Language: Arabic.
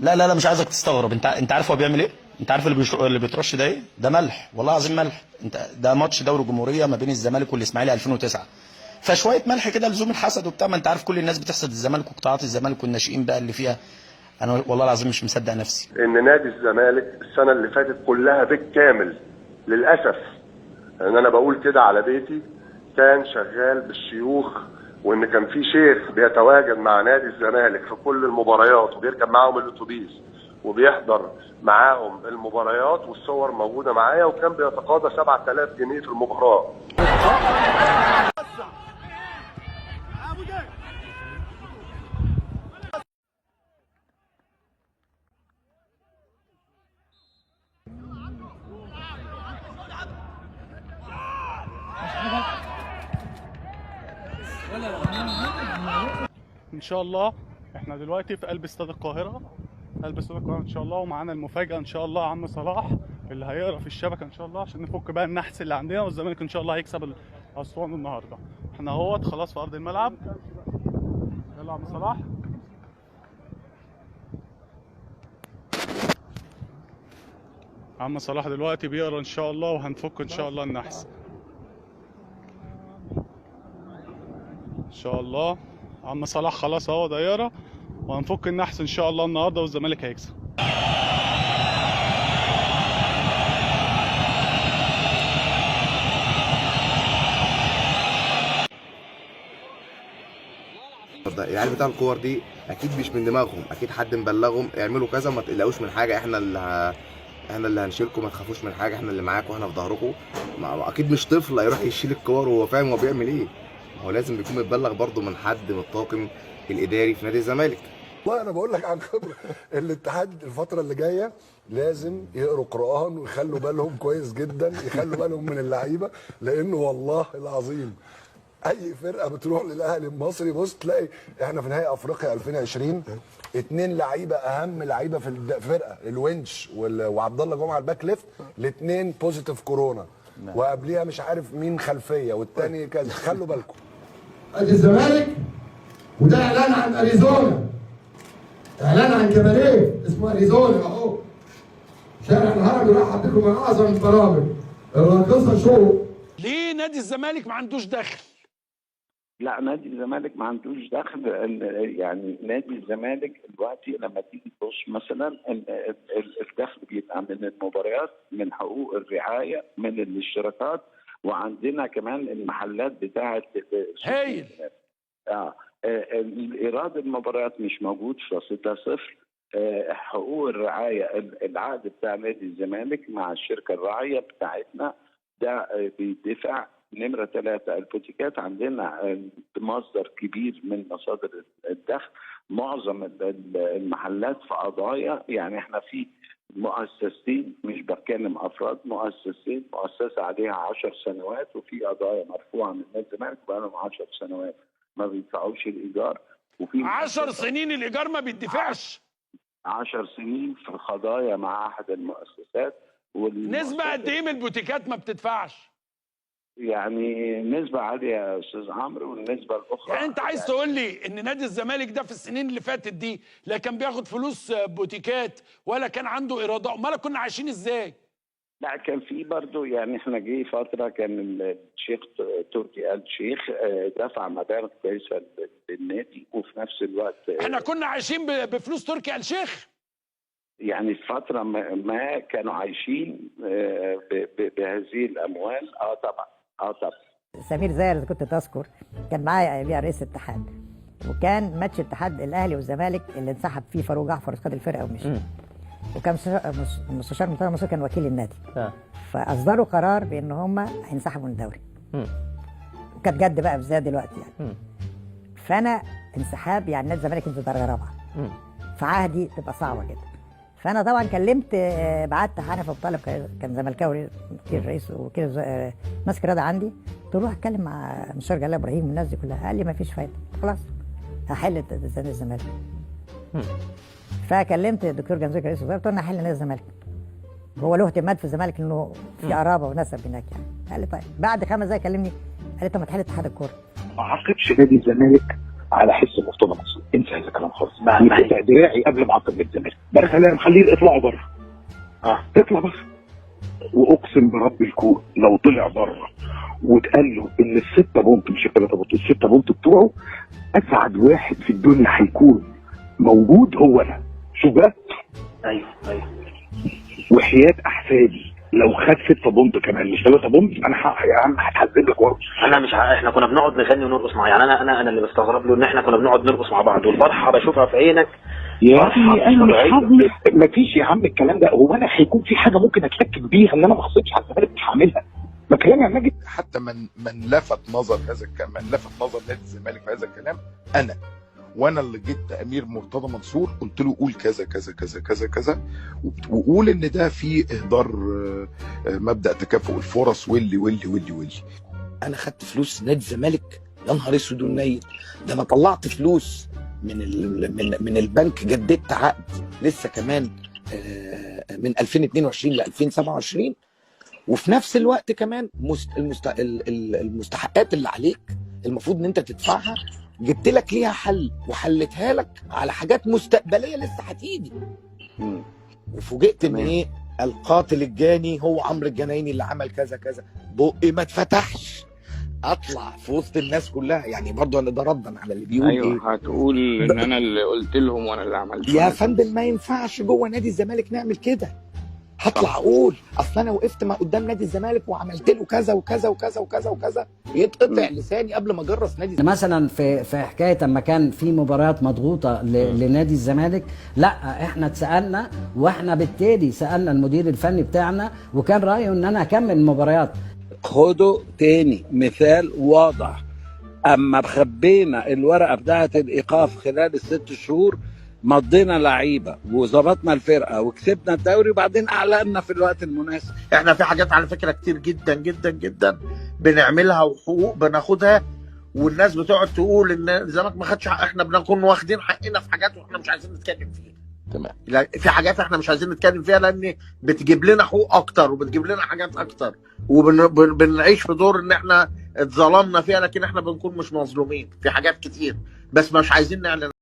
لا لا لا، مش عايزك تستغرب. انت عارف هو بيعمل ايه؟ انت عارف اللي بيترش ده ايه؟ ده ملح، والله العظيم ملح. ده ماتش دوري الجمهوريه ما بين الزمالك والاسماعيلي 2009، فشويه ملح كده لزوم الحسد وبتاع. ما انت عارف كل الناس بتحسد الزمالك وقطاعات الزمالك والناشئين بقى اللي فيها. انا والله العظيم مش مصدق نفسي ان نادي الزمالك السنه اللي فاتت كلها بالكامل للاسف، ان انا بقول كده على بيتي، كان شغال بالشيوخ، وان كان في شيخ بيتواجد مع نادي الزمالك في كل المباريات وبيركب معاهم الاتوبيس وبيحضر معاهم المباريات، والصور موجوده معايا، وكان بيتقاضى 7000 جنيه في المباراه. ان شاء الله احنا دلوقتي في قلب استاد القاهره، ان شاء الله، ومعانا المفاجاه ان شاء الله عم صلاح اللي هيقرا في الشبكه ان شاء الله عشان نفك بقى النحس اللي عندنا، والزمالك ان شاء الله هيكسب اسوان النهارده. احنا اهوت خلاص في ارض الملعب. يلا عم صلاح. عم صلاح دلوقتي بيقرا ان شاء الله، وهنفك ان شاء الله النحس ان شاء الله. عم صلاح خلاص اهو ده يقرا، وهنفك النحس ان شاء الله النهارده، والزمالك هيكسب. العيال بتاع الكور دي اكيد مش من دماغهم، اكيد حد مبلغهم اعملوا كذا، ما تقلقوش من حاجه، احنا اللي هنشيلكم، ما تخافوش من حاجه، احنا اللي معاكم واحنا في ظهركم. اكيد مش طفل هيروح يشيل الكور وهو فاهم هو بيعمل ايه، هو لازم يكون متبلغ برضه من حد من الطاقم الاداري في نادي الزمالك. والله انا بقول لك عن خبره، الاتحاد الفتره اللي جايه لازم يقروا قران ويخلوا بالهم كويس جدا، يخلوا بالهم من اللعيبه، لانه والله العظيم اي فرقه بتروح للاهلي المصري بص تلاقي احنا في نهائي افريقيا 2020 اتنين لعيبه اهم لعيبه في الفرقه، الونش وعبد الله جمعه الباك ليفت، الاثنين بوزيتيف كورونا، وقبليها مش عارف مين خلفيه والتاني كذا، خلوا بالكم. ادي الزمالك، وده اعلان عن اريزونا، اعلان عن كباريه اسمه اريزونا اهو، شارع الهرم راح حاطط له من اعظم البرامج الراقصه شو. ليه نادي الزمالك ما عندوش دخل؟ لا، نادي الزمالك ما عندوش دخل. يعني نادي الزمالك دلوقتي لما تيجي تبص مثلا الدخل بيبقى من المباريات، من حقوق الرعايه، من الاشتراكات، وعندنا كمان المحلات بتاعه هايل. ايراد المباريات مش موجود في رصيدها صفر. حقوق الرعايه، العقد بتاع نادي الزمالك مع الشركه الراعيه بتاعتنا ده بيدفع. نمرة 3 البوتيكات، عندنا مصدر كبير من مصادر الدخل. معظم المحلات في قضايا، يعني احنا في مؤسستين، مش بتكلم افراد، مؤسستين، مؤسسه عليها 10 سنوات وفي قضايا مرفوعه من نادي الزمالك بقى لهم 10 سنوات ما بيدفعوش الايجار، وفي 10 سنين الايجار ما بيدفعش. 10 سنين في قضايا مع احد المؤسسات. نسبة قد ايه من البوتيكات ما بتدفعش؟ يعني نسبة عالية يا أستاذ عمرو، والنسبة الأخرى يعني أنت عايز تقول لي إن نادي الزمالك ده في السنين اللي فاتت دي لا كان بياخد فلوس بوتيكات ولا كان عنده إيرادات؟ أمال كنا عايشين إزاي؟ لا، كان في برضه، يعني إحنا جه فترة كان الشيخ تركي آل الشيخ دفع مبالغ كويسة للنادي، وفي نفس الوقت إحنا كنا عايشين بفلوس تركي آل الشيخ؟ يعني في فترة ما كانوا عايشين بهذه الأموال. طبعا. سمير زاهر اللي كنت تذكر كان معايا اياميها رئيس الاتحاد، وكان ماتش الاتحاد الاهلي والزمالك اللي انسحب فيه فاروق جعفر خد الفرقه ومشي، وكان مستشار مرتضى منصور كان وكيل النادي، فاصدروا قرار بان هم هينسحبوا من الدوري، وكانت جد بقى في زي دلوقتي يعني. فانا انسحاب يعني نادي الزمالك ينزل درجه رابعه، في عهدي تبقى صعبه جدا. فانا طبعا كلمت، بعت حنفي ابو طالب كان زملكاوي وكيل رئيس وكيل ماسك رياضه عندي، قلت له روح اتكلم مع مستشار جلال ابراهيم والناس دي كلها، قال لي ما فيش فايده، خلاص هحل نادي الزمالك. فكلمت الدكتور جنزوي رئيس الوزراء، قلت له انا هحل نادي الزمالك، هو له اهتمامات في الزمالك انه في قرابه ونسب هناك يعني. قال لي طيب. بعد 5 دقايق كلمني قال لي طب ما تحل اتحاد الكوره. ما اعاقبش نادي الزمالك على حس مرتضى منصور، انسى هذا الكلام خالص، ما دراعي قبل ما اعاقب الزمالك. يا سلام خليه يطلعوا بره. اطلع بره. واقسم برب الكون لو طلع بره واتقال له ان الستة بونت مش الثلاثة بونت، الستة بونت بتوعه، اسعد واحد في الدنيا هيكون موجود هو انا. شوف بقى. ايوه وحياة احفادي لو خد 6 بونت كمان مش 3 بونت انا يا عم هتحذب لك ورا. انا مش احنا كنا بنقعد نغني ونرقص مع، يعني انا اللي بستغرب له ان احنا كنا بنقعد نرقص مع بعض، والفرحه بشوفها في عينك يا ابني انا مش هعمل. مفيش يا عم الكلام ده. هو انا هيكون في حاجه ممكن اتاكد بيها ان انا ما خسرتش على الزمالك مش هعملها؟ ما كلام يا ماجد. حتى من لفت نظر هذا الكلام، من لفت نظر نادي الزمالك في هذا الكلام وانا اللي جيت امير مرتضى منصور قلت له قول كذا كذا كذا كذا كذا، وقول ان ده في اهدار مبدا تكافؤ الفرص واللي انا خدت فلوس نادي الزمالك يا نهار اسود ونيل. ده انا طلعت فلوس من البنك، جددت عقد لسه كمان من 2022 ل 2027، وفي نفس الوقت كمان المستحقات اللي عليك المفروض ان انت تدفعها جبت لك ليها حل وحلتها لك على حاجات مستقبليه لسه هتيجي. وفوجئت ان ايه؟ القاتل الجاني هو عمرو الجنايني اللي عمل كذا كذا. بقي ما اتفتحش اطلع في وسط الناس كلها، يعني برضه انا ده ردا على اللي بيقول ايوه هتقول ان انا اللي قلت لهم وانا اللي عملت. يا فندم ما ينفعش جوه نادي الزمالك نعمل كده. هطلع اقول اصل انا وقفت ما قدام نادي الزمالك وعملت له كذا وكذا وكذا وكذا وكذا، يتقطع لساني قبل ما اجرس نادي الزمالك. مثلا في حكايه اما كان في مباريات مضغوطه لنادي الزمالك، لا احنا اتسالنا واحنا بالتالي سالنا المدير الفني بتاعنا وكان رايه ان انا اكمل المباريات. خدوا تاني مثال واضح، اما خبينا الورقه بتاعه الايقاف خلال ال6 شهور مضينا لعيبه وظبطنا الفرقه وكسبنا الدوري وبعدين اعلنا في الوقت المناسب. احنا في حاجات على فكره كتير جدا جدا جدا بنعملها وحقوق بناخدها والناس بتقعد تقول ان الزمالك ما خدش حق، احنا بنكون واخدين حقنا في حاجات واحنا مش عايزين نتكلم فيها. تمام. في حاجات احنا مش عايزين نتكلم فيها لان بتجيب لنا حقوق اكتر وبتجيب لنا حاجات اكتر وبنعيش في دور ان احنا اتظلمنا فيها، لكن احنا بنكون مش مظلومين في حاجات كتير بس مش عايزين نعلن.